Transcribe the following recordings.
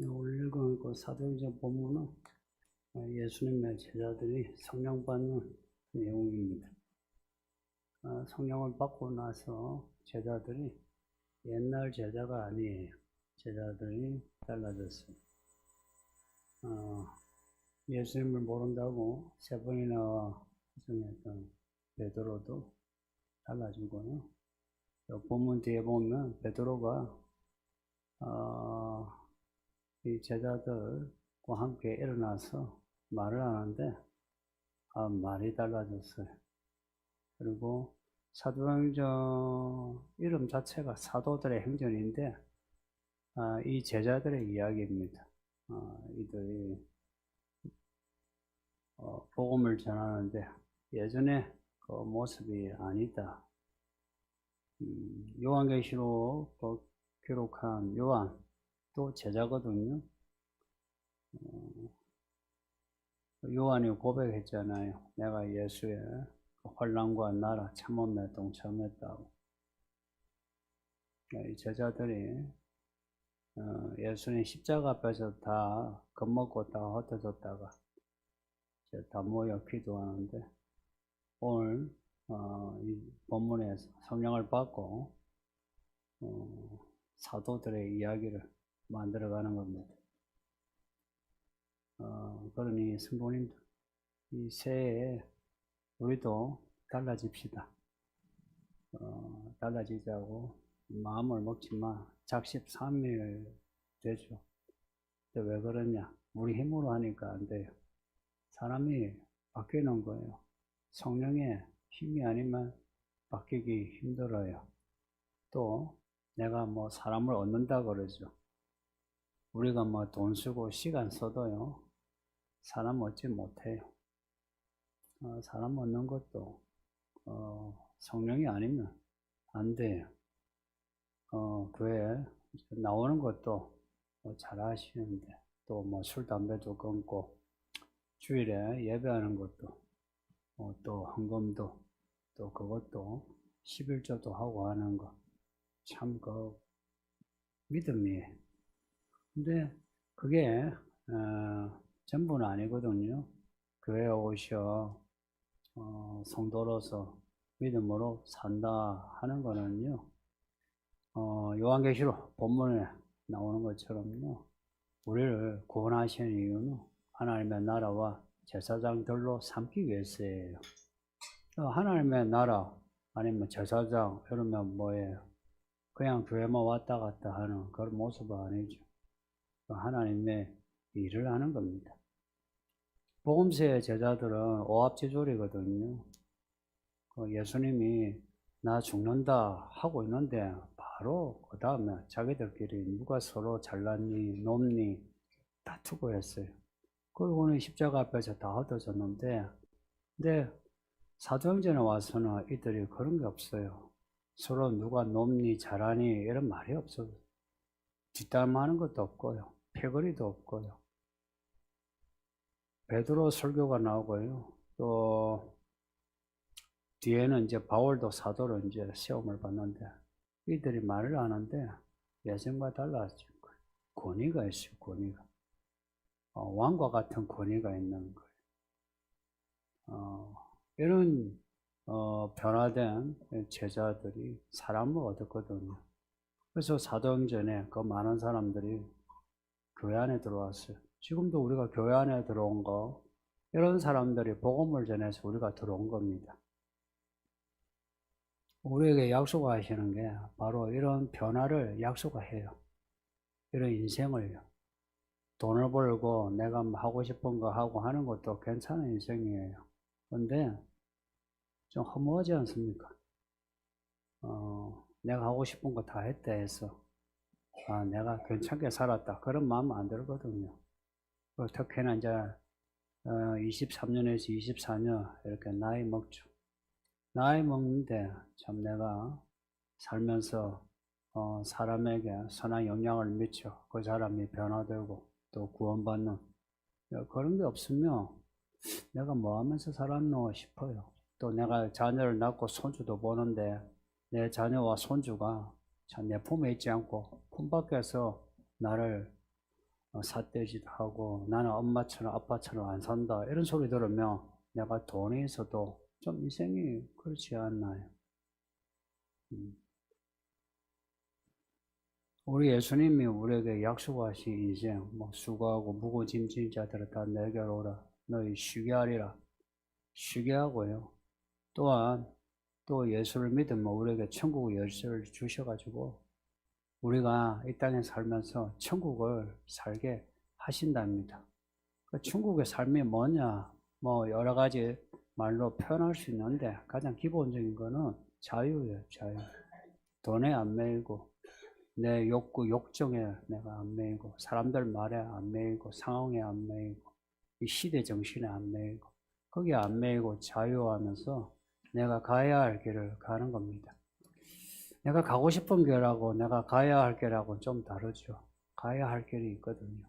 오늘 읽은 그 사도행전 본문은 예수님의 제자들이 성령 받는 내용입니다. 성령을 받고 나서 제자들이 옛날 제자가 아니에요. 제자들이 달라졌어요. 예수님을 모른다고 세 번이나 부정했던 베드로도 달라지고요. 본문 뒤에 보면 베드로가 이 제자들과 함께 일어나서 말을 하는데 말이 달라졌어요. 그리고 사도행전 이름 자체가 사도들의 행전인데 이 제자들의 이야기입니다. 이들이 복음을 전하는데 예전에 그 모습이 아니다. 요한계시록 기록한 요한도 제자거든요. 요한이 고백했잖아요. 내가 예수의 환난과 나라 참음에 동참했다고. 이 제자들이 예수님 십자가 앞에서 다 겁먹고 다 흩어졌다가 다 모여 기도하는데 오늘 이 본문에서 성령을 받고 사도들의 이야기를 만들어가는 겁니다. 그러니 성도님들 이 새해에 우리도 달라집시다. 달라지자고 마음을 먹지만 작심삼일 되죠. 근데 왜 그러냐? 우리 힘으로 하니까 안 돼요. 사람이 바뀌는 거예요. 성령의 힘이 아니면 바뀌기 힘들어요. 또 내가 뭐 사람을 얻는다 그러죠. 우리가 뭐 돈 쓰고 시간 써도요. 사람 얻지 못해요. 사람 얻는 것도 성령이 아니면 안 돼요. 교회 나오는 것도 잘 아시는데 또 뭐 술 담배도 끊고 주일에 예배하는 것도 또 헌금도 또 그것도 11조도 하고 하는 거 참 그 믿음이에요. 근데 그게 전부는 아니거든요. 교회에 오셔 성도로서 믿음으로 산다 하는 거는요. 요한계시록 본문에 나오는 것처럼요. 우리를 구원하시는 이유는 하나님의 나라와 제사장들로 삼기 위해서예요. 하나님의 나라 아니면 제사장 이러면 뭐예요? 그냥 교회만 왔다 갔다 하는 그런 모습은 아니죠. 하나님의 일을 하는 겁니다. 복음서의 제자들은 오합지졸이거든요. 예수님이 나 죽는다 하고 있는데 바로 그 다음에 자기들끼리 누가 서로 잘났니 높니 다투고 했어요. 그리고는 십자가 앞에서 다 흩어졌는데 근데 사도행전에 와서는 이들이 그런 게 없어요. 서로 누가 높니 잘하니 이런 말이 없어요. 뒷담화하는 것도 없고요. 패거리도 없고요. 베드로 설교가 나오고요. 또 뒤에는 이제 바울도 사도로 이제 시험을 받는데 이들이 말을 하는데 예전과 달라지고 권위가 있어요. 권위가 왕과 같은 권위가 있는 거예요. 이런 변화된 제자들이 사람을 얻었거든요. 그래서 사도행전에 그 많은 사람들이 교회 안에 들어왔어요. 지금도 우리가 교회 안에 들어온 거 이런 사람들이 복음을 전해서 우리가 들어온 겁니다. 우리에게 약속하시는 게 바로 이런 변화를 약속해요. 이런 인생을요. 돈을 벌고 내가 하고 싶은 거 하고 하는 것도 괜찮은 인생이에요. 그런데 좀 허무하지 않습니까? 내가 하고 싶은 거 다 했다 해서 내가 괜찮게 살았다 그런 마음 안 들거든요. 특히나 이제 23년에서 24년 이렇게 나이 먹죠. 나이 먹는데 참 내가 살면서 사람에게 선한 영향을 미쳐 그 사람이 변화되고 또 구원받는 그런 게 없으면 내가 뭐 하면서 살았노 싶어요. 또 내가 자녀를 낳고 손주도 보는데 내 자녀와 손주가 참 내 품에 있지 않고 품 밖에서 나를 삿대짓 하고 나는 엄마처럼 아빠처럼 안 산다 이런 소리 들으면 내가 돈이 있어도 좀 인생이 그렇지 않나요? 우리 예수님이 우리에게 약속하신 인생, 수고하고 무거짐진 자들을 다 내게로 오라. 너희 쉬게 하리라. 쉬게 하고요. 또한 또 예수를 믿으면 우리에게 천국의 열쇠를 주셔가지고 우리가 이 땅에 살면서 천국을 살게 하신답니다. 그 천국의 삶이 뭐냐? 여러 가지 말로 표현할 수 있는데 가장 기본적인 거는 자유예요, 자유. 돈에 안 매이고 내 욕구, 욕정에 내가 안 매이고 사람들 말에 안 매이고 상황에 안 매이고 이 시대 정신에 안 매이고 거기에 안 매이고 자유하면서 내가 가야 할 길을 가는 겁니다. 내가 가고 싶은 길하고 내가 가야 할 길하고 좀 다르죠. 가야 할 길이 있거든요.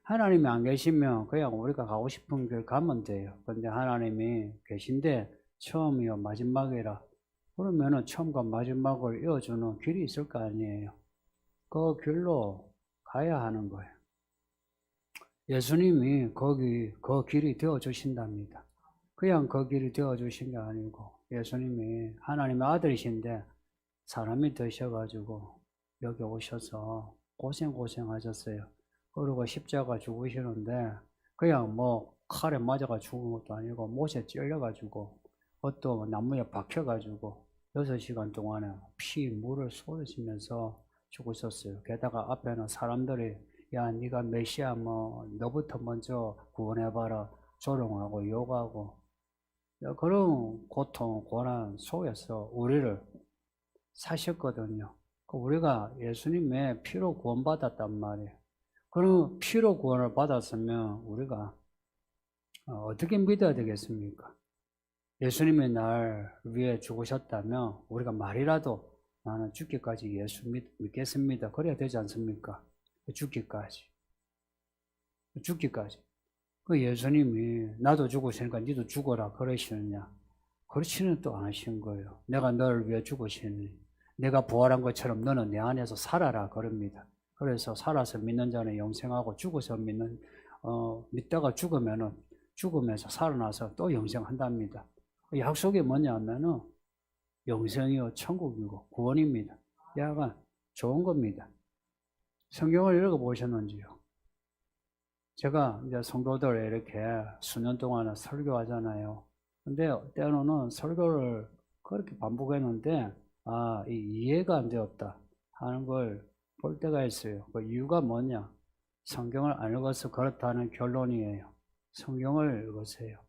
하나님이 안 계시면 그냥 우리가 가고 싶은 길 가면 돼요. 근데 하나님이 계신데 처음이요 마지막이라 그러면은 처음과 마지막을 이어주는 길이 있을 거 아니에요. 그 길로 가야 하는 거예요. 예수님이 그 길이 되어 주신답니다. 그냥 그 길이 되어 주신 게 아니고 예수님이 하나님의 아들이신데 사람이 되셔가지고 여기 오셔서 고생하셨어요. 그리고 십자가 죽으시는데 그냥 칼에 맞아가 죽은 것도 아니고 못에 찔려가지고 그것도 나무에 박혀가지고 6시간 동안에 피, 물을 쏟으시면서 죽으셨어요. 게다가 앞에는 사람들이 야 네가 메시아 너부터 먼저 구원해봐라 조롱하고 욕하고 그런 고통, 고난 속에서 우리를 사셨거든요. 우리가 예수님의 피로 구원받았단 말이에요. 그럼 피로 구원을 받았으면 우리가 어떻게 믿어야 되겠습니까? 예수님이 날 위해 죽으셨다면 우리가 말이라도 나는 죽기까지 예수 믿겠습니다. 그래야 되지 않습니까? 죽기까지. 그 예수님이 나도 죽으시니까 니도 죽어라 그러시느냐? 그렇지는 또 않으신 거예요. 내가 너를 위해 죽으시니 내가 부활한 것처럼 너는 내 안에서 살아라 그럽니다. 그래서 살아서 믿는 자는 영생하고 죽어서 믿다가 죽으면은 죽으면서 살아나서 또 영생한답니다. 약속이 뭐냐면은 영생이요 천국이고 구원입니다. 약간 좋은 겁니다. 성경을 읽어보셨는지요? 제가 이제 성도들 이렇게 수년 동안 설교하잖아요. 근데 때로는 설교를 그렇게 반복했는데 이해가 안 되었다 하는 걸 볼 때가 있어요. 그 이유가 뭐냐? 성경을 안 읽어서 그렇다는 결론이에요. 성경을 읽으세요.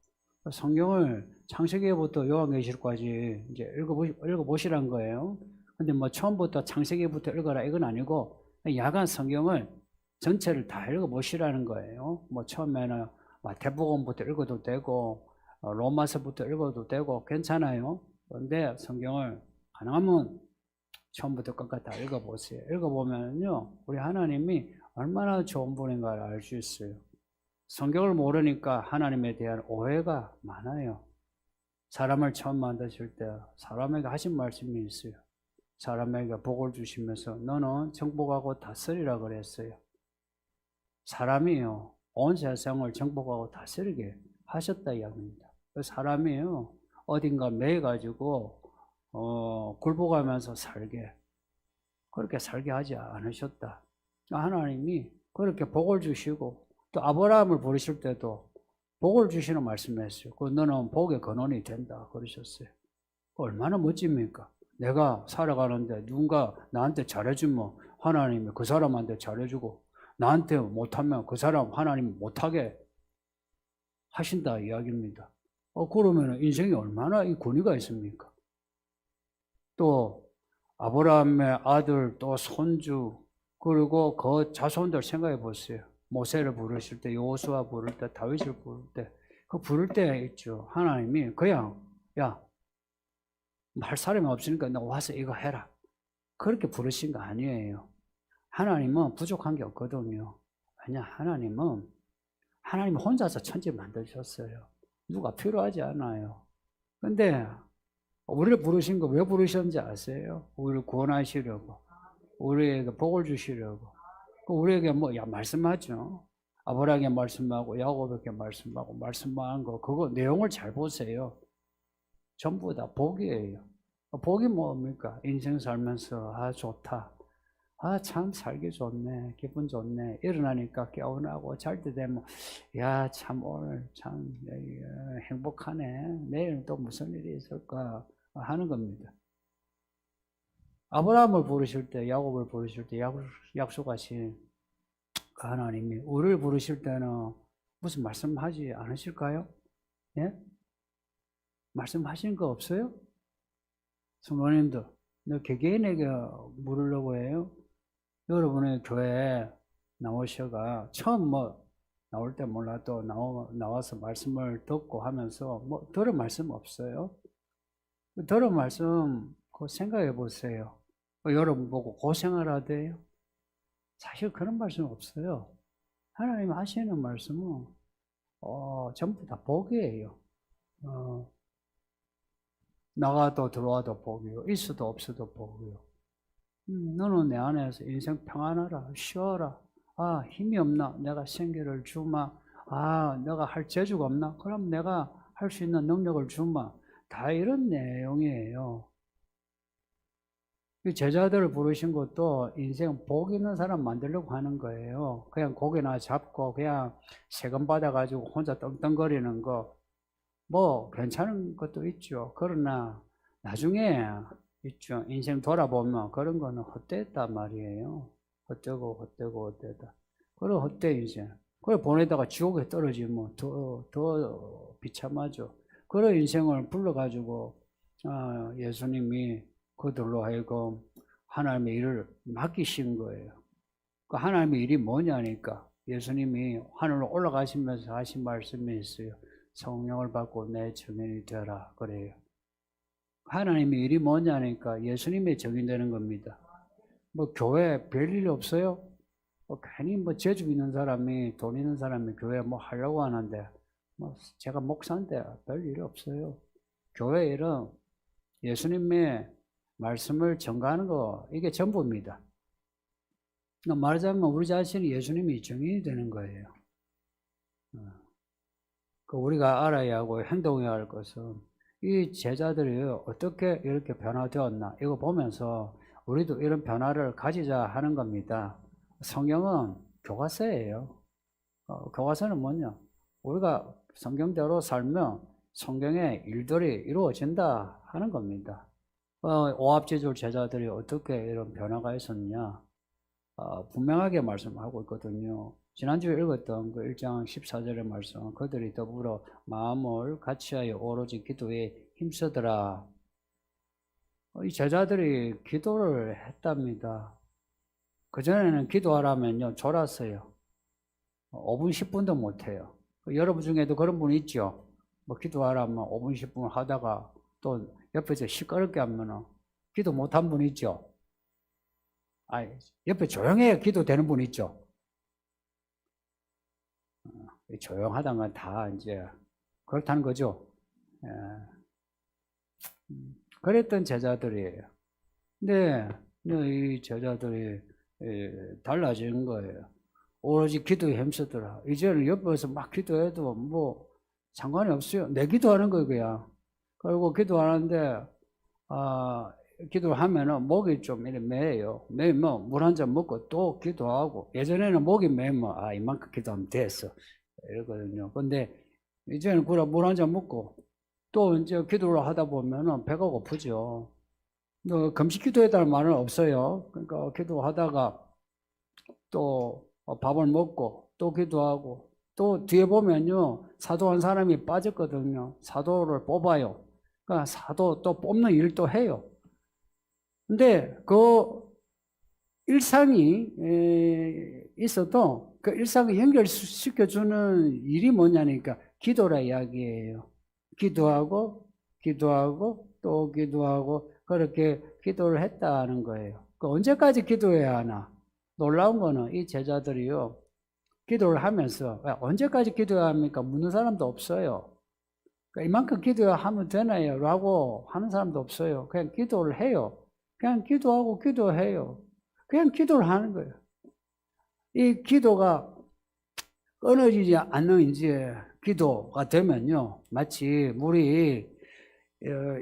성경을 창세기부터 요한계시록까지 이제 읽어보시란 거예요. 근데 처음부터 창세기부터 읽어라 이건 아니고 야간 성경을 전체를 다 읽어보시라는 거예요. 처음에는 마태복음부터 읽어도 되고 로마서부터 읽어도 되고 괜찮아요. 그런데 성경을 가능하면 처음부터 끝까지 다 읽어보세요. 읽어보면요 우리 하나님이 얼마나 좋은 분인가를 알 수 있어요. 성경을 모르니까 하나님에 대한 오해가 많아요. 사람을 처음 만드실 때 사람에게 하신 말씀이 있어요. 사람에게 복을 주시면서 너는 정복하고 다스리라 그랬어요. 사람이요 온 세상을 정복하고 다스리게 하셨다 이야기입니다. 사람이요 어딘가 매여가지고 굴복하면서 그렇게 살게 하지 않으셨다. 하나님이 그렇게 복을 주시고 또 아브라함을 부르실 때도 복을 주시는 말씀했어요. 너는 복의 근원이 된다 그러셨어요. 얼마나 멋집니까? 내가 살아가는데 누군가 나한테 잘해주면 하나님이 그 사람한테 잘해주고 나한테 못하면 그 사람 하나님이 못하게 하신다 이야기입니다. 그러면 인생이 얼마나 이 권위가 있습니까? 또 아브라함의 아들 또 손주 그리고 그 자손들 생각해 보세요. 모세를 부르실 때 여호수아 부를 때 다윗을 부를 때 그 부를 때 있죠. 하나님이 그냥 야 할 사람이 없으니까 너 와서 이거 해라 그렇게 부르신 거 아니에요. 하나님은 부족한 게 없거든요. 왜냐 하나님 혼자서 천지 만드셨어요. 누가 필요하지 않아요. 근데 우리를 부르신 거 왜 부르셨는지 아세요? 우리를 구원하시려고 우리에게 복을 주시려고 우리에게 뭐, 말씀하죠. 아브라함에게 말씀하고, 야곱에게 말씀하고, 말씀한 거, 그거 내용을 잘 보세요. 전부 다 복이에요. 복이 뭡니까? 인생 살면서, 좋다. 참 살기 좋네. 기분 좋네. 일어나니까 개운하고, 잘 때 되면, 참 오늘 참 행복하네. 내일은 또 무슨 일이 있을까 하는 겁니다. 아브라함을 부르실 때, 야곱을 부르실 때 약속하신 그 하나님이 우리를 부르실 때는 무슨 말씀하지 않으실까요? 예? 말씀하신 거 없어요? 성도님들, 너 개개인에게 물으려고 해요? 여러분의 교회에 나오셔가 처음 나올 때 몰라도 나와서 말씀을 듣고 하면서 들은 말씀 없어요? 들은 말씀 그 생각해 보세요. 여러분 보고 고생을 하대요? 사실 그런 말씀 없어요. 하나님 하시는 말씀은 전부 다 복이에요. 나가도 들어와도 복이요. 있어도 없어도 복이요. 너는 내 안에서 인생 평안하라, 쉬어라. 힘이 없나? 내가 생기를 주마. 내가 할 재주가 없나? 그럼 내가 할 수 있는 능력을 주마. 다 이런 내용이에요. 제자들을 부르신 것도 인생 복 있는 사람 만들려고 하는 거예요. 그냥 고개나 잡고 그냥 세금 받아가지고 혼자 떵떵거리는 거, 괜찮은 것도 있죠. 그러나 나중에 있죠. 인생 돌아보면 그런 거는 헛되었단 말이에요. 헛되다. 그런 헛돼 인생. 그걸 보내다가 지옥에 떨어지면 더 비참하죠. 그런 인생을 불러가지고 예수님이 그들로 하여금 하나님의 일을 맡기신 거예요. 그 하나님의 일이 뭐냐니까 예수님이 하늘로 올라가시면서 하신 말씀이 있어요. 성령을 받고 내 증인이 되라 그래요. 하나님의 일이 뭐냐니까 예수님의 증인되는 겁니다. 교회 별일 없어요? 괜히 재주 있는 사람이, 돈 있는 사람이 교회 하려고 하는데 제가 목사인데 별일 없어요. 교회 일은 예수님의 말씀을 전가하는 거, 이게 전부입니다. 말하자면 우리 자신이 예수님이 증인이 되는 거예요. 우리가 알아야 하고 행동해야 할 것은 이 제자들이 어떻게 이렇게 변화되었나, 이거 보면서 우리도 이런 변화를 가지자 하는 겁니다. 성경은 교과서예요. 교과서는 뭐냐? 우리가 성경대로 살면 성경의 일들이 이루어진다 하는 겁니다. 오합지졸 제자들이 어떻게 이런 변화가 있었냐? 분명하게 말씀하고 있거든요. 지난주에 읽었던 그 1장 14절의 말씀, 그들이 더불어 마음을 같이하여 오로지 기도에 힘쓰더라. 이 제자들이 기도를 했답니다. 그전에는 기도하라면요, 졸았어요. 5분, 10분도 못해요. 여러분 중에도 그런 분 있죠? 기도하라면 5분, 10분 하다가 또 옆에서 시끄럽게 하면은 기도 못한 분 있죠? 옆에 조용해야 기도되는 분 있죠? 조용하다는 건 다 이제 그렇다는 거죠. 그랬던 제자들이에요. 근데 이 제자들이 달라지는 거예요. 오로지 기도에 힘쓰더라. 이제는 옆에서 막 기도해도 상관이 없어요. 내 기도하는 거예요, 그냥. 그리고 기도하는데 기도를 하면은 목이 좀 이렇게 메요. 메면 물 한 잔 먹고 또 기도하고, 예전에는 목이 메면 이만큼 기도하면 됐어 이러거든요. 근데 이제는 물 한 잔 먹고 또 이제 기도를 하다 보면은 배가 고프죠. 금식 기도했다는 말은 없어요. 그러니까 기도하다가 또 밥을 먹고 또 기도하고, 또 뒤에 보면요, 사도한 사람이 빠졌거든요. 사도를 뽑아요. 그러니까 사도 또 뽑는 일도 해요. 근데 그 일상이 있어도 그 일상을 연결시켜주는 일이 뭐냐니까 기도라 이야기예요. 기도하고 또 기도하고 그렇게 기도를 했다는 거예요. 언제까지 기도해야 하나? 놀라운 거는 이 제자들이요, 기도를 하면서 언제까지 기도해야 합니까? 묻는 사람도 없어요. 이만큼 기도하면 되나요? 라고 하는 사람도 없어요. 그냥 기도를 해요. 그냥 기도하고 기도해요. 그냥 기도를 하는 거예요. 이 기도가 끊어지지 않는 이제 기도가 되면요. 마치 물이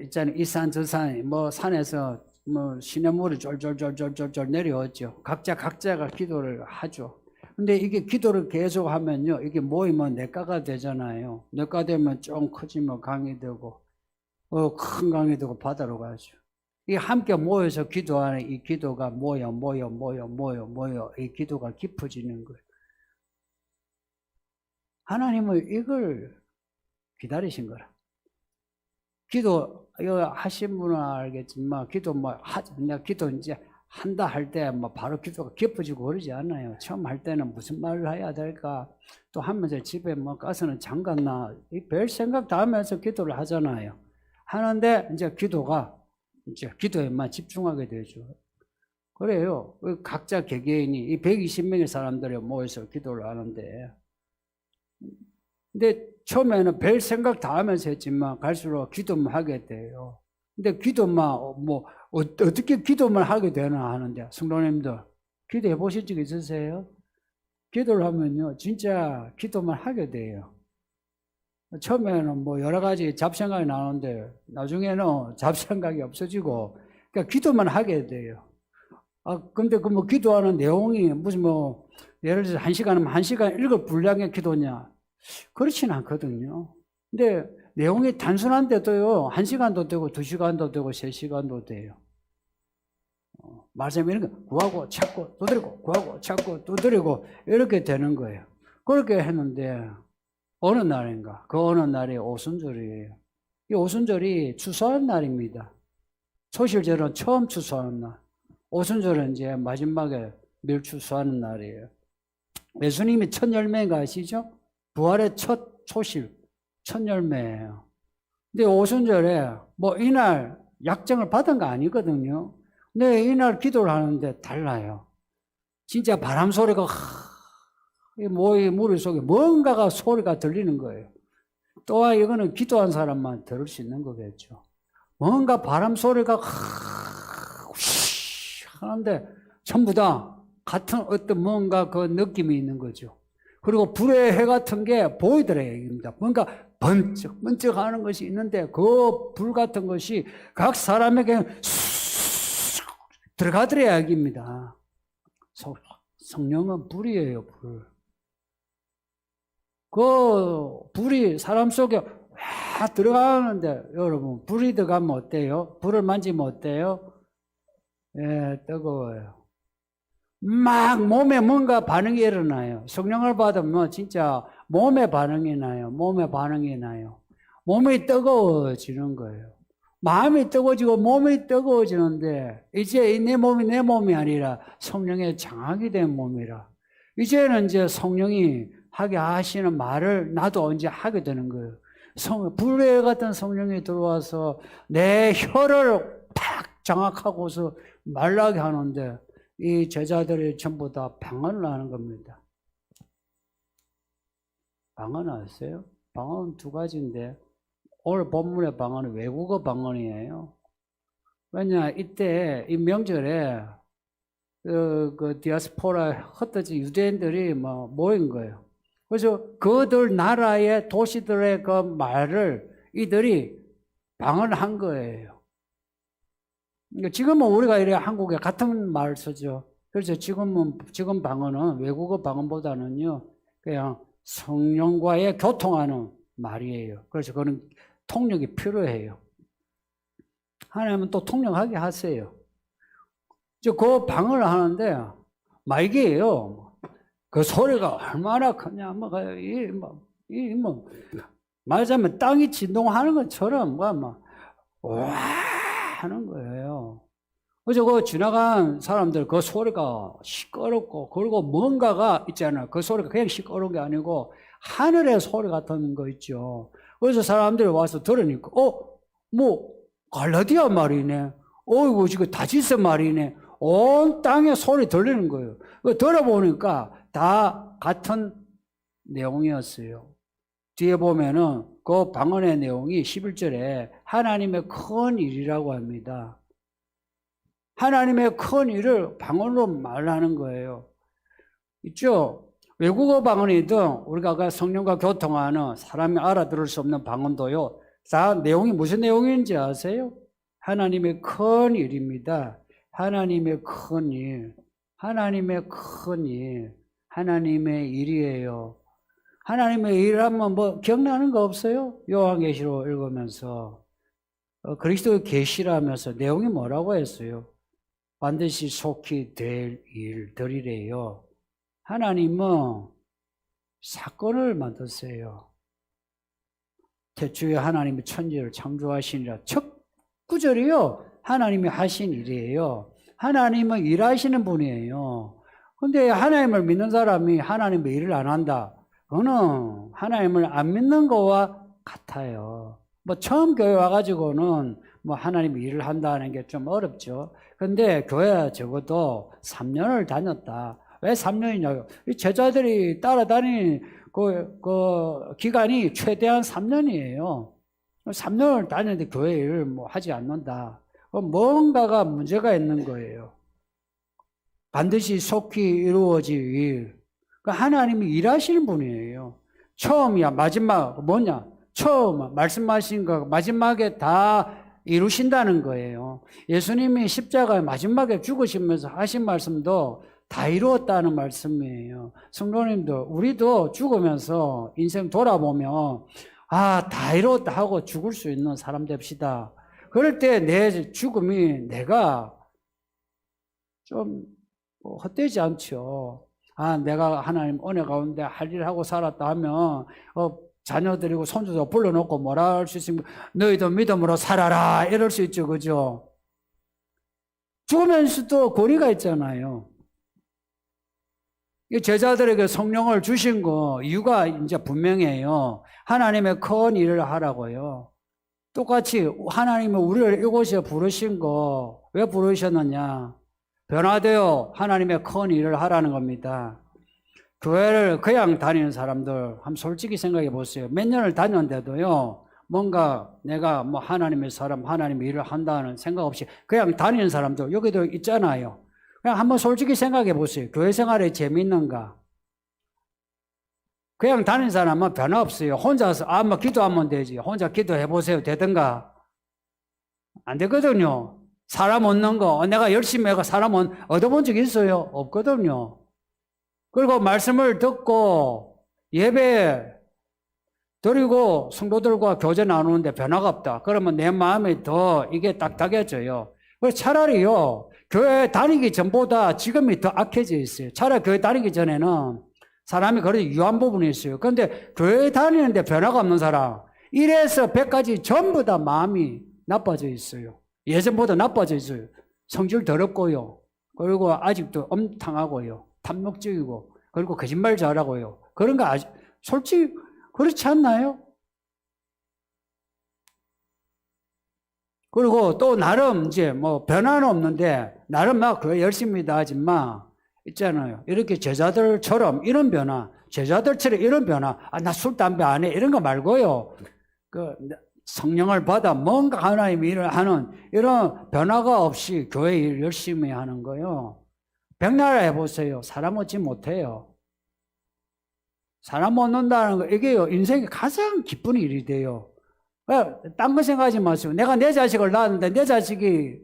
있잖아요. 이 산, 저 산, 뭐 산에서 뭐 시냇물이 쫄쫄쫄쫄쫄쫄 내려오죠. 각자가 기도를 하죠. 근데 이게 기도를 계속 하면요. 이게 모이면 냇가가 되잖아요. 냇가 되면 좀 커지면 강이 되고, 큰 강이 되고 바다로 가죠. 이 함께 모여서 기도하는 이 기도가 모여. 이 기도가 깊어지는 거예요. 하나님은 이걸 기다리신 거라. 기도, 이거 하신 분은 알겠지만, 기도 내가 기도 이제 한다 할 때 바로 기도가 깊어지고 그러지 않아요. 처음 할 때는 무슨 말을 해야 될까? 또 하면서 집에 가서는 장갔나? 별 생각 다 하면서 기도를 하잖아요. 하는데, 이제 기도에만 집중하게 되죠. 그래요. 각자 개개인이, 이 120명의 사람들이 모여서 기도를 하는데, 근데 처음에는 별 생각 다 하면서 했지만 갈수록 기도만 하게 돼요. 근데 기도만 어떻게 기도만 하게 되나 하는데 성도님들 기도해 보신 적 있으세요? 기도를 하면요 진짜 기도만 하게 돼요. 처음에는 여러 가지 잡생각이 나오는데 나중에는 잡생각이 없어지고 그러니까 기도만 하게 돼요. 근데 기도하는 내용이 무슨 예를 들어서 1시간이면 1시간 읽을 분량의 기도냐? 그렇지는 않거든요. 근데 내용이 단순한데도요, 1시간도 되고, 2시간도 되고, 3시간도 돼요. 말씀 이런 거 구하고, 찾고, 두드리고, 구하고, 찾고, 두드리고, 이렇게 되는 거예요. 그렇게 했는데, 어느 날인가, 그 어느 날이 오순절이에요. 이 오순절이 추수하는 날입니다. 초실절은 처음 추수하는 날. 오순절은 이제 마지막에 늘 추수하는 날이에요. 예수님이 첫 열매인가 아시죠? 부활의 첫 초실, 첫 열매예요. 근데 오순절에 이날 약정을 받은 거 아니거든요. 근데 이날 기도를 하는데 달라요. 진짜 바람 소리가 물 속에 뭔가가 소리가 들리는 거예요. 또한 이거는 기도한 사람만 들을 수 있는 거겠죠. 뭔가 바람 소리가 하는데 전부 다 같은 어떤 뭔가 그 느낌이 있는 거죠. 그리고 불의 해 같은 게 보이더라 얘기입니다. 뭔가 번쩍 하는 것이 있는데 그 불 같은 것이 각 사람에게 들어가더라 얘기입니다. 성령은 불이에요, 불. 그 불이 사람 속에 와 들어가는데 여러분 불이 들어가면 어때요? 불을 만지면 어때요? 예, 뜨거워요. 막 몸에 뭔가 반응이 일어나요. 성령을 받으면 진짜 몸에 반응이 나요. 몸이 뜨거워지는 거예요. 마음이 뜨거워지고 몸이 뜨거워지는데 이제 내 몸이 아니라 성령의 장악이 된 몸이라. 이제는 이제 성령이 하게 하시는 말을 나도 언제 하게 되는 거예요. 불의 같은 성령이 들어와서 내 혀를 팍 장악하고서 말라게 하는데 이 제자들이 전부 다 방언을 하는 겁니다. 방언 아세요? 방언 두 가지인데 오늘 본문의 방언은 외국어 방언이에요. 왜냐 이때 이 명절에 그 디아스포라 흩어진 유대인들이 모인 거예요. 그래서 그들 나라의 도시들의 그 말을 이들이 방언한 거예요. 지금은 우리가 이래 한국에 같은 말을 쓰죠. 그래서 지금 방언은 외국어 방언보다는요, 그냥 성령과의 교통하는 말이에요. 그래서 그런 통역이 필요해요. 하나님은 또 통역하게 하세요. 그 방언을 하는데, 말기예요. 그 소리가 얼마나 크냐, 말하자면 땅이 진동하는 것처럼, 와! 하는 거예요. 그래서 그 지나간 사람들 그 소리가 시끄럽고 그리고 뭔가가 있잖아요. 그 소리가 그냥 시끄러운 게 아니고 하늘의 소리 같은 거 있죠. 그래서 사람들이 와서 들으니까 갈라디아 말이네. 이거 지금 다지스 말이네. 온 땅에 소리 들리는 거예요. 들어보니까 다 같은 내용이었어요. 뒤에 보면은 그 방언의 내용이 11절에 하나님의 큰 일이라고 합니다. 하나님의 큰 일을 방언으로 말하는 거예요. 있죠? 외국어 방언이든 우리가 아까 성령과 교통하는 사람이 알아들을 수 없는 방언도요. 다 내용이 무슨 내용인지 아세요? 하나님의 큰 일입니다. 하나님의 큰 일. 하나님의 큰 일. 하나님의 일이에요. 하나님의 일하면 뭐 기억나는 거 없어요? 요한계시록 읽으면서 그리스도의 계시라면서 내용이 뭐라고 했어요? 반드시 속히 될 일들이래요. 하나님은 사건을 만드세요. 태초에 하나님이 천지를 창조하시니라. 첫 구절이요. 하나님이 하신 일이에요. 하나님은 일하시는 분이에요. 근데 하나님을 믿는 사람이 하나님의 일을 안 한다. 그거는 하나님을 안 믿는 거와 같아요. 뭐 처음 교회 와가지고는 뭐 하나님의 일을 한다는 게 좀 어렵죠. 근데 교회 적어도 3년을 다녔다. 왜 3년이냐고. 이 제자들이 따라다닌 그 기간이 최대한 3년이에요. 3년을 다녔는데 교회 일을 뭐 하지 않는다. 뭔가가 문제가 있는 거예요. 반드시 속히 이루어질 일. 하나님이 일하시는 분이에요. 처음이야, 마지막, 뭐냐? 처음 말씀하신 거 마지막에 다 이루신다는 거예요. 예수님이 십자가에 마지막에 죽으시면서 하신 말씀도 다 이루었다는 말씀이에요. 성도님도, 우리도 죽으면서 인생 돌아보면, 아, 다 이루었다 하고 죽을 수 있는 사람 됩시다. 그럴 때 내 죽음이 내가 좀 헛되지 않죠. 아, 내가 하나님 은혜 가운데 할 일 하고 살았다 하면, 자녀들이고 손주도 불러놓고 뭐라 할 수 있습니까? 너희도 믿음으로 살아라. 이럴 수 있죠. 그죠? 죽으면서도 권위가 있잖아요. 제자들에게 성령을 주신 거 이유가 이제 분명해요. 하나님의 큰 일을 하라고요. 똑같이 하나님은 우리를 이곳에 부르신 거 왜 부르셨느냐? 변화되어 하나님의 큰 일을 하라는 겁니다. 교회를 그냥 다니는 사람들 한번 솔직히 생각해 보세요. 몇 년을 다녔는데도요, 뭔가 내가 뭐 하나님의 사람, 하나님의 일을 한다는 생각 없이 그냥 다니는 사람들 여기도 있잖아요. 그냥 한번 솔직히 생각해 보세요. 교회 생활에 재미있는가? 그냥 다니는 사람은 변화 없어요. 혼자서 뭐 기도하면 되지. 혼자 기도해 보세요. 되든가? 안 되거든요. 사람 얻는 거 내가 열심히 해가 사람 얻어본 적 있어요? 없거든요. 그리고 말씀을 듣고 예배 드리고 성도들과 교제 나누는데 변화가 없다. 그러면 내 마음이 더 이게 딱딱해져요. 그래서 차라리요, 교회 다니기 전보다 지금이 더 악해져 있어요. 차라리 교회 다니기 전에는 사람이 그래도 유한 부분이 있어요. 그런데 교회 다니는데 변화가 없는 사람, 1에서 100까지 전부 다 마음이 나빠져 있어요. 예전보다 나빠져 있어요. 성질 더럽고요. 그리고 아직도 엄탕하고요. 탐욕적이고, 그리고 거짓말 잘하고요. 그런 거 솔직히 그렇지 않나요? 그리고 또 나름 이제 뭐 변화는 없는데 나름 막 그 열심히 다 하지만 있잖아요. 이렇게 제자들처럼 이런 변화, 제자들처럼 이런 변화, 나 술, 담배 안 해. 이런 거 말고요. 성령을 받아 뭔가 하나님 일을 하는 이런 변화가 없이 교회 일 열심히 하는 거요. 백나라 해보세요. 사람 얻지 못해요. 사람 얻는다는 거, 이게요, 인생의 가장 기쁜 일이 돼요. 딴 거 생각하지 마세요. 내가 내 자식을 낳았는데 내 자식이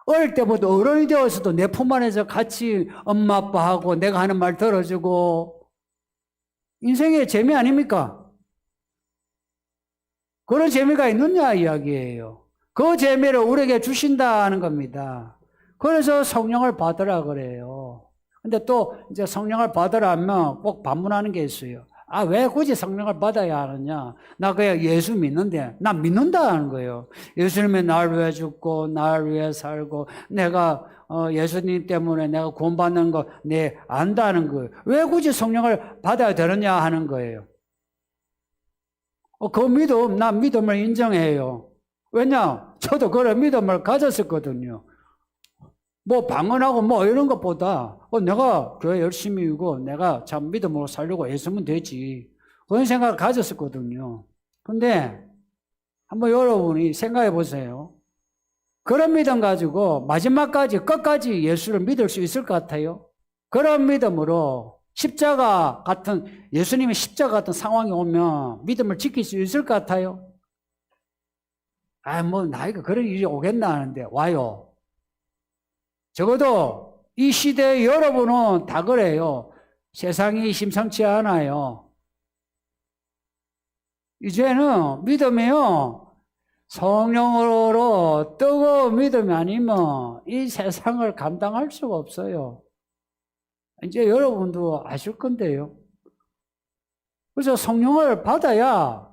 어릴 때부터 어른이 되어서도 내 품 안에서 같이 엄마 아빠하고 내가 하는 말 들어주고 인생의 재미 아닙니까? 그런 재미가 있느냐 이야기예요. 그 재미를 우리에게 주신다는 겁니다. 그래서 성령을 받으라 그래요. 근데 또 이제 성령을 받으라면 꼭 반문하는 게 있어요. 아, 왜 굳이 성령을 받아야 하느냐? 나 그냥 예수 믿는데, 나 믿는다는 거예요. 예수님이 날 위해 죽고, 날 위해 살고, 내가, 예수님 때문에 내가 구원받는 거, 안다는 거예요. 왜 굳이 성령을 받아야 되느냐 하는 거예요. 그 믿음, 난 믿음을 인정해요. 왜냐? 저도 그런 믿음을 가졌었거든요. 뭐 방언하고 뭐 이런 것보다 내가 교회 열심히 이고 내가 참 믿음으로 살려고 애쓰면 되지. 그런 생각을 가졌었거든요. 근데 한번 여러분이 생각해 보세요. 그런 믿음 가지고 마지막까지 끝까지 예수를 믿을 수 있을 것 같아요? 그런 믿음으로 십자가 같은, 예수님이 십자가 같은 상황이 오면 믿음을 지킬 수 있을 것 같아요? 뭐, 나이가 그런 일이 오겠나 하는데, 와요. 적어도 이 시대에 여러분은 다 그래요. 세상이 심상치 않아요. 이제는 믿음이요, 성령으로 뜨거운 믿음이 아니면 이 세상을 감당할 수가 없어요. 이제 여러분도 아실 건데요. 그래서 성령을 받아야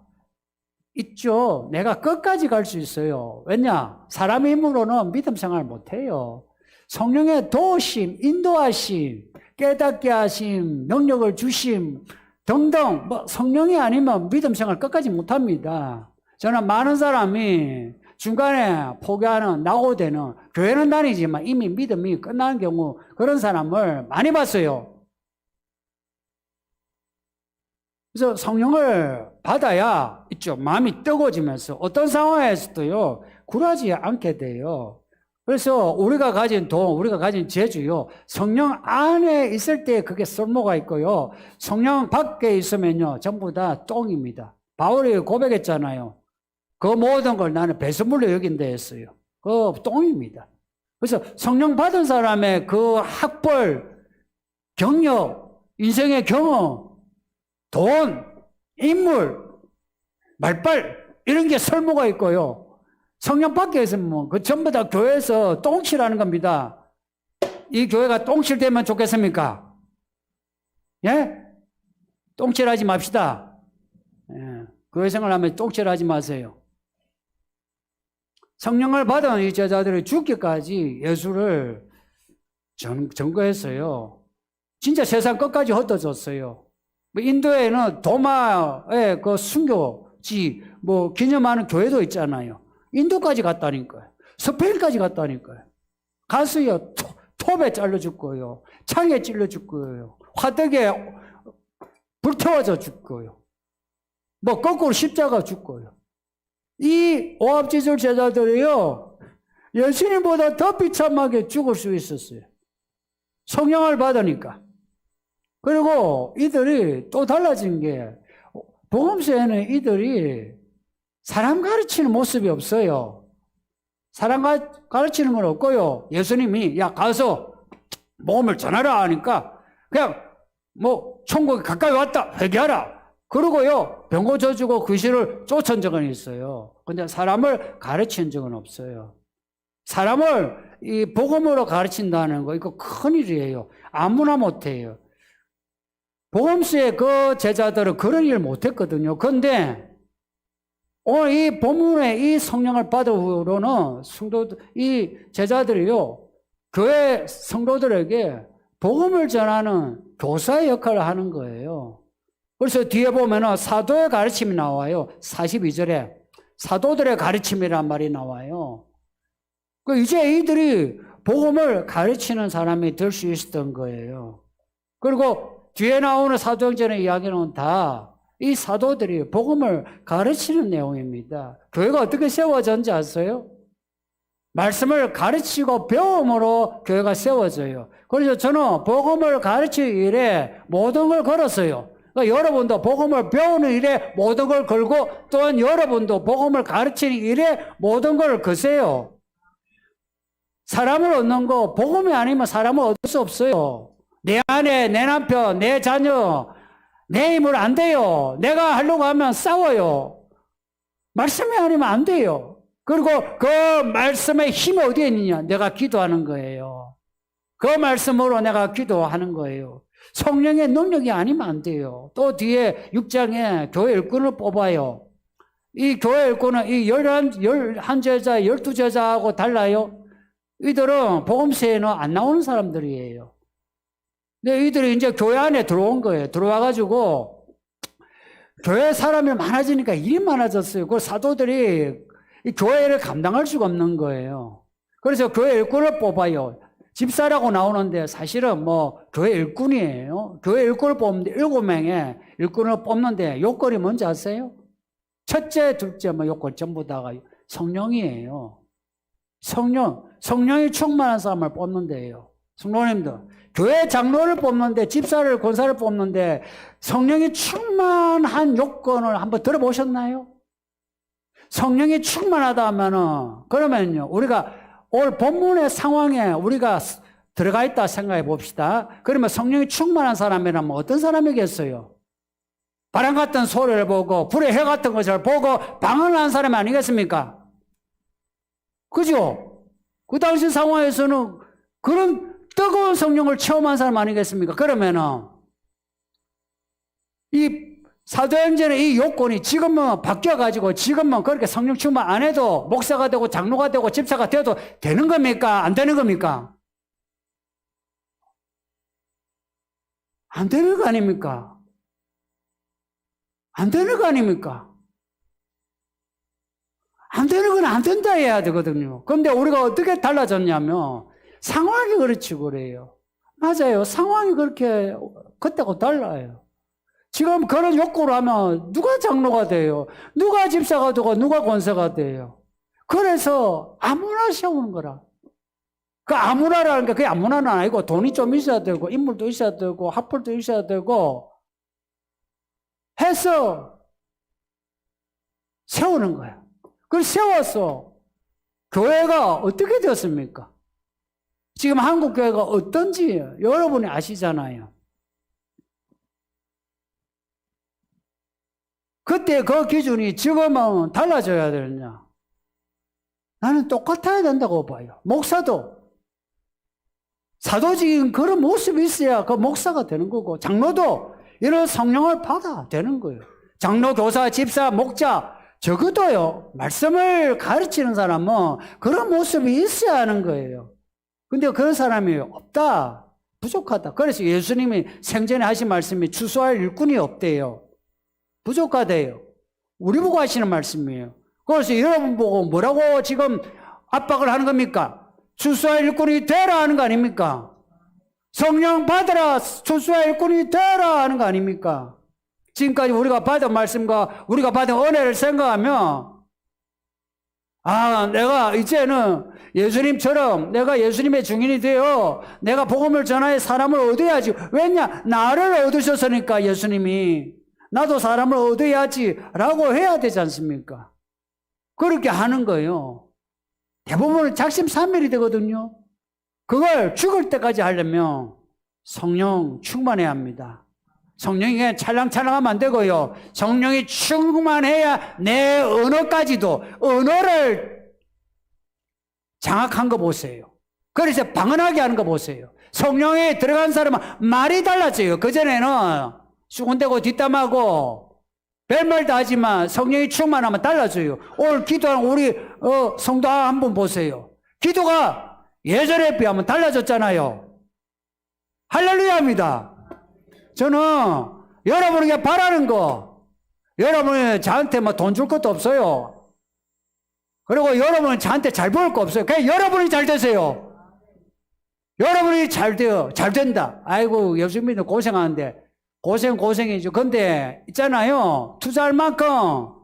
있죠. 내가 끝까지 갈 수 있어요. 왜냐? 사람의 힘으로는 믿음 생활 못해요. 성령의 도우심, 인도하심, 깨닫게 하심, 능력을 주심 등등, 성령이 아니면 믿음 생활 끝까지 못합니다. 저는 많은 사람이 중간에 포기하는, 낙오되는, 교회는 다니지만 이미 믿음이 끝나는 경우, 그런 사람을 많이 봤어요. 그래서 성령을 받아야 있죠. 마음이 뜨거워지면서 어떤 상황에서도요, 굴하지 않게 돼요. 그래서 우리가 가진 돈, 우리가 가진 재주요, 성령 안에 있을 때 그게 쓸모가 있고요, 성령 밖에 있으면요, 전부 다 똥입니다. 바울이 고백했잖아요. 그 모든 걸 나는 배설물로 여긴다 했어요. 그 똥입니다. 그래서 성령 받은 사람의 그 학벌, 경력, 인생의 경험, 돈, 인물, 말빨, 이런 게 설모가 있고요. 성령 밖에 있으면 그 전부 다 교회에서 똥칠하는 겁니다. 이 교회가 똥칠되면 좋겠습니까? 예? 똥칠하지 맙시다. 예. 교회 생활하면 똥칠하지 마세요. 성령을 받은 이 제자들이 죽기까지 예수를 전거했어요. 진짜 세상 끝까지 흩어졌어요. 인도에는 도마의 그 순교지, 기념하는 교회도 있잖아요. 인도까지 갔다니까요. 스페인까지 갔다니까요. 가서요, 톱에 잘려 죽고요. 창에 찔러 죽고요. 화덕에 불태워져 죽고요. 거꾸로 십자가 죽고요. 이 오합지졸 제자들이요, 예수님보다 더 비참하게 죽을 수 있었어요. 성령을 받으니까. 그리고 이들이 또 달라진 게, 복음서에는 이들이 사람 가르치는 모습이 없어요. 사람 가르치는 건 없고요. 예수님이, 야, 가서 복음을 전하라 하니까, 그냥, 천국에 가까이 왔다, 회개하라. 그러고요, 병 고쳐주고 귀신을 쫓은 적은 있어요. 근데 사람을 가르친 적은 없어요. 사람을 이 복음으로 가르친다는 거, 이거 큰일이에요. 아무나 못해요. 복음서의 그 제자들은 그런 일을 못했거든요. 그런데 오늘 이 본문에 이 성령을 받은 후로는 이 제자들이요, 교회 성도들에게 복음을 전하는 교사의 역할을 하는 거예요. 그래서 뒤에 보면은 사도의 가르침이 나와요. 42절에 사도들의 가르침이란 말이 나와요. 이제 이들이 복음을 가르치는 사람이 될 수 있었던 거예요. 그리고 뒤에 나오는 사도행전의 이야기는 다 이 사도들이 복음을 가르치는 내용입니다. 교회가 어떻게 세워졌는지 아세요? 말씀을 가르치고 배움으로 교회가 세워져요. 그래서 저는 복음을 가르치는 일에 모든 걸 걸었어요. 그러니까 여러분도 복음을 배우는 일에 모든 걸 걸고, 또한 여러분도 복음을 가르치는 일에 모든 걸 거세요. 사람을 얻는 거, 복음이 아니면 사람을 얻을 수 없어요. 내 아내, 내 남편, 내 자녀, 내 힘으로 안 돼요. 내가 하려고 하면 싸워요. 말씀이 아니면 안 돼요. 그리고 그 말씀의 힘이 어디에 있느냐? 내가 기도하는 거예요. 그 말씀으로 내가 기도하는 거예요. 성령의 능력이 아니면 안 돼요. 또 뒤에 6장에 교회 일꾼을 뽑아요. 이 교회 일꾼은 이 11제자, 12제자하고 달라요. 이들은 복음서에는 안 나오는 사람들이에요. 근데 이들이 이제 교회 안에 들어온 거예요. 들어와가지고 교회 사람이 많아지니까 일이 많아졌어요. 그 사도들이 이 교회를 감당할 수가 없는 거예요. 그래서 교회 일꾼을 뽑아요. 집사라고 나오는데 사실은 교회 일꾼이에요. 교회 일꾼을 뽑는데 7명의 일꾼을 뽑는데 요건이 뭔지 아세요? 첫째, 둘째 요건 전부 다가 성령이에요. 성령이 충만한 사람을 뽑는데요. 성도님들, 교회 장로를 뽑는데, 집사를, 권사를 뽑는데 성령이 충만한 요건을 한번 들어보셨나요? 성령이 충만하다 하면은, 그러면요, 우리가 오늘 본문의 상황에 우리가 들어가 있다 생각해 봅시다. 그러면 성령이 충만한 사람이라면 어떤 사람이겠어요? 바람 같은 소리를 보고 불의 해 같은 것을 보고 방언하는 사람이 아니겠습니까? 그죠? 그 당시 상황에서는 그런 뜨거운 성령을 체험한 사람 아니겠습니까? 그러면은 이 사도행전의 이 요건이 지금은 바뀌어가지고 지금은 그렇게 성령 충만 안 해도 목사가 되고 장로가 되고 집사가 되어도 되는 겁니까? 안 되는 겁니까? 안 되는 거 아닙니까? 안 되는 거 아닙니까? 안 되는 건 안 된다 해야 되거든요. 그런데 우리가 어떻게 달라졌냐면 상황이 그렇지 그래요. 맞아요. 상황이 그렇게 그때하고 달라요. 지금 그런 욕구를 하면 누가 장로가 돼요? 누가 집사가 되고 누가 권사가 돼요? 그래서 아무나 세우는 거라. 그 아무나라는 게 그게 아무나는 아니고 돈이 좀 있어야 되고 인물도 있어야 되고 학벌도 있어야 되고 해서 세우는 거야. 그걸 세워서 교회가 어떻게 되었습니까? 지금 한국 교회가 어떤지 여러분이 아시잖아요. 그때 그 기준이 지금은 달라져야 되느냐? 나는 똑같아야 된다고 봐요. 목사도 사도적인 그런 모습이 있어야 그 목사가 되는 거고 장로도 이런 성령을 받아 되는 거예요. 장로, 교사, 집사, 목자 적어도요 말씀을 가르치는 사람은 그런 모습이 있어야 하는 거예요. 근데 그런 사람이 없다. 부족하다. 그래서 예수님이 생전에 하신 말씀이 추수할 일꾼이 없대요. 부족하대요. 우리 보고 하시는 말씀이에요. 그래서 여러분 보고 뭐라고 지금 압박을 하는 겁니까? 추수할 일꾼이 되라 하는 거 아닙니까? 성령 받으라, 추수할 일꾼이 되라 하는 거 아닙니까? 지금까지 우리가 받은 말씀과 우리가 받은 은혜를 생각하면 내가 이제는 예수님처럼 내가 예수님의 증인이 되어 내가 복음을 전하여 사람을 얻어야지. 왜냐? 나를 얻으셨으니까 예수님이 나도 사람을 얻어야지 라고 해야 되지 않습니까? 그렇게 하는 거예요. 대부분은 작심삼일이 되거든요. 그걸 죽을 때까지 하려면 성령 충만해야 합니다. 성령이 그냥 찰랑찰랑하면 안 되고요. 성령이 충만해야 내 언어까지도 언어를 장악한 거 보세요. 그래서 방언하게 하는 거 보세요. 성령이 들어간 사람은 말이 달라져요. 그전에는 수군대고 뒷담하고 별말도 하지만 성령이 충만하면 달라져요. 오늘 기도하는 우리 성도 한 분 보세요. 기도가 예전에 비하면 달라졌잖아요. 할렐루야입니다. 저는 여러분에게 바라는 거, 여러분이 저한테 뭐 돈 줄 것도 없어요. 그리고 여러분은 저한테 잘 보일 거 없어요. 그냥 여러분이 잘 되세요. 여러분이 잘 돼요. 잘 된다. 아이고, 예수님도 고생하는데. 고생이죠. 근데 있잖아요. 투자할 만큼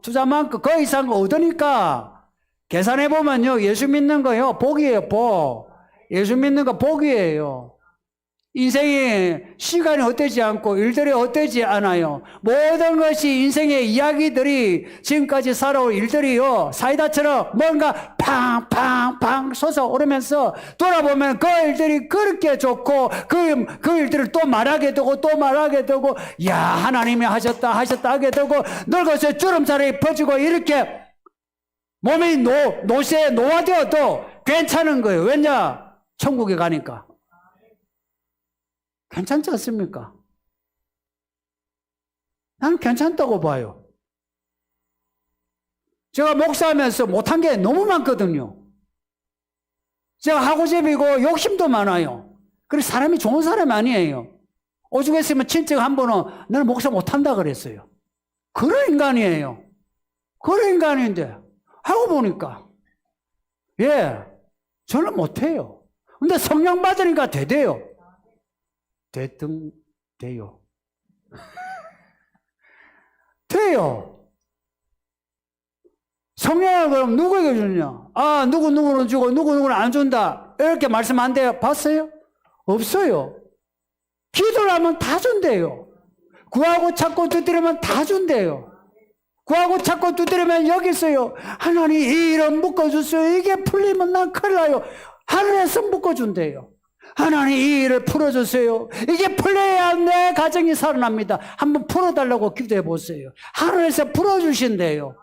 그 이상 얻으니까 계산해보면요. 예수 믿는 거요. 복이에요, 복. 예수 믿는 거 복이에요. 인생이 시간이 헛되지 않고 일들이 헛되지 않아요. 모든 것이 인생의 이야기들이 지금까지 살아온 일들이요. 사이다처럼 뭔가 팡팡팡 솟아오르면서 돌아보면 그 일들이 그렇게 좋고 그 일들을 또 말하게 되고 또 말하게 되고 야 하나님이 하셨다 하게 되고 늙어서 주름살이 퍼지고 이렇게 몸이 노화되어도 괜찮은 거예요. 왜냐? 천국에 가니까. 괜찮지 않습니까? 나는 괜찮다고 봐요. 제가 목사하면서 못한 게 너무 많거든요. 제가 하고집이고 욕심도 많아요. 그래서 사람이 좋은 사람이 아니에요. 오죽 했으면 친척 한 번은 너는 목사 못한다 그랬어요. 그런 인간이에요. 그런 인간인데 하고 보니까 저는 못해요. 근데 성령 받으니까 되대요. 돼요. 돼요. 성령을 그럼 누구에게 주느냐? 누구는 주고 누구는 안 준다. 이렇게 말씀 안 돼요? 봤어요? 없어요. 기도를 하면 다 준대요. 구하고 찾고 두드리면 다 준대요. 구하고 찾고 두드리면 여기 있어요. 하나님 이 일은 묶어주세요. 이게 풀리면 난 큰일 나요. 하늘에서 묶어준대요. 하나님 이 일을 풀어주세요. 이게 풀려야 내 가정이 살아납니다. 한번 풀어달라고 기도해 보세요. 하늘에서 풀어주신대요.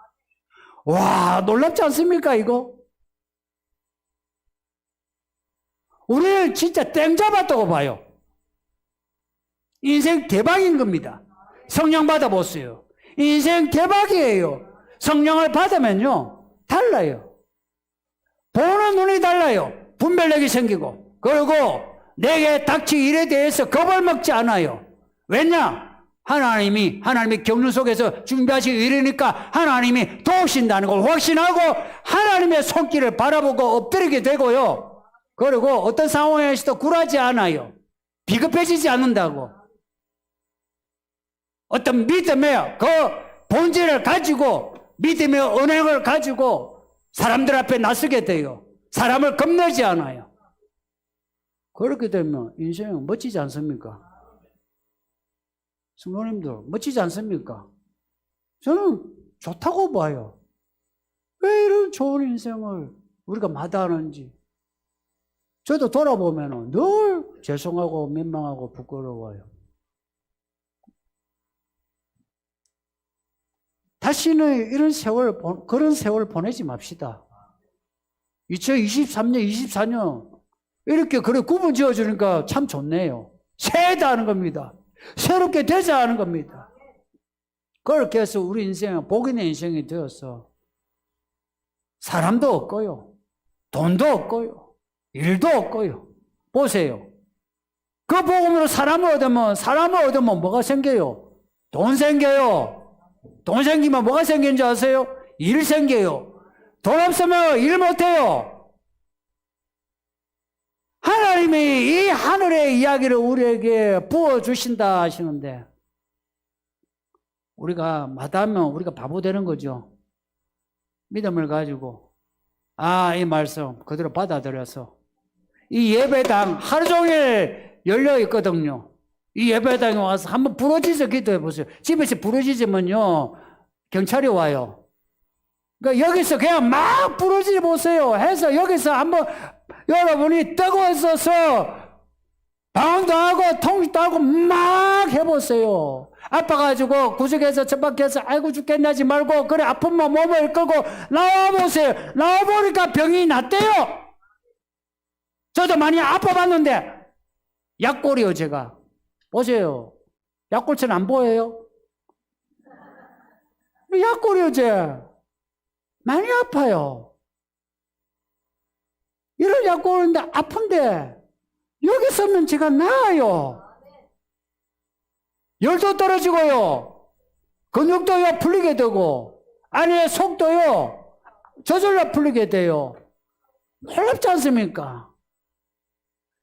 와, 놀랍지 않습니까 이거? 우리는 진짜 땡 잡았다고 봐요. 인생 대박인 겁니다. 성령 받아보세요. 인생 대박이에요. 성령을 받으면요 달라요. 보는 눈이 달라요. 분별력이 생기고, 그리고 내게 닥칠 일에 대해서 겁을 먹지 않아요. 왜냐? 하나님이 경륜 속에서 준비하시고 이러니까 하나님이 도우신다는 걸 확신하고 하나님의 손길을 바라보고 엎드리게 되고요. 그리고 어떤 상황에서도 굴하지 않아요. 비급해지지 않는다고. 어떤 믿음의 그 본질을 가지고, 믿음의 은행을 가지고 사람들 앞에 나서게 돼요. 사람을 겁내지 않아요. 그렇게 되면 인생은 멋지지 않습니까? 성도님들 멋지지 않습니까? 저는 좋다고 봐요. 왜 이런 좋은 인생을 우리가 마다하는지. 저도 돌아보면 늘 죄송하고 민망하고 부끄러워요. 다시는 이런 세월, 그런 세월 보내지 맙시다. 2023년, 24년 이렇게 그래 구분 지어주니까 참 좋네요. 새해다 하는 겁니다. 새롭게 되자 하는 겁니다. 그렇게 해서 우리 인생은 복인의 인생이 되어서 사람도 없고요, 돈도 없고요, 일도 없고요. 보세요. 그 복음으로 사람을 얻으면 뭐가 생겨요? 돈 생겨요. 돈 생기면 뭐가 생기는지 아세요? 일 생겨요. 돈 없으면 일 못해요. 하나님이 이 하늘의 이야기를 우리에게 부어주신다 하시는데, 우리가 마다하면 우리가 바보 되는 거죠. 믿음을 가지고 이 말씀 그대로 받아들여서 이 예배당 하루 종일 열려 있거든요. 이 예배당에 와서 한번 부러지서 기도해 보세요. 집에서 부러지면요 경찰이 와요. 그러니까 여기서 그냥 막 부러지 보세요. 해서 여기서 한번 여러분이 뜨거워서 방황도 하고 통식도 하고 막 해보세요. 아파가지고 구석에서 처박혀서 아이고 죽겠네 하지 말고, 그래 아픈만 몸을 끌고 나와보세요. 나와보니까 병이 낫대요. 저도 많이 아파봤는데 약골이요. 제가 보세요. 약골처럼 안 보여요? 약골이요. 제 많이 아파요. 이런 약골인데 아픈데 여기 서면 제가 나아요. 열도 떨어지고요, 근육도요 풀리게 되고, 안에 속도요 저절로 풀리게 돼요. 놀랍지 않습니까?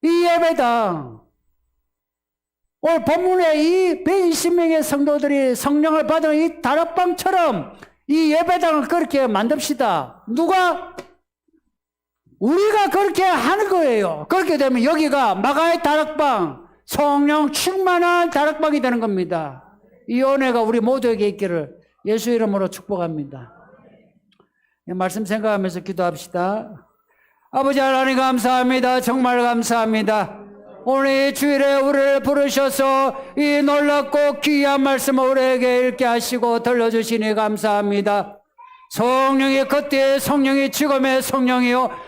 이 예배당, 오늘 본문에 이 120명의 성도들이 성령을 받은 이 다락방처럼 이 예배당을 그렇게 만듭시다. 누가? 우리가 그렇게 하는 거예요. 그렇게 되면 여기가 마가의 다락방, 성령 충만한 다락방이 되는 겁니다. 이 은혜가 우리 모두에게 있기를 예수 이름으로 축복합니다. 이 말씀 생각하면서 기도합시다. 아버지 하나님 감사합니다. 정말 감사합니다. 오늘 이 주일에 우리를 부르셔서 이 놀랍고 귀한 말씀을 우리에게 읽게 하시고 들려주시니 감사합니다. 성령이 그때의 성령이 지금의 성령이요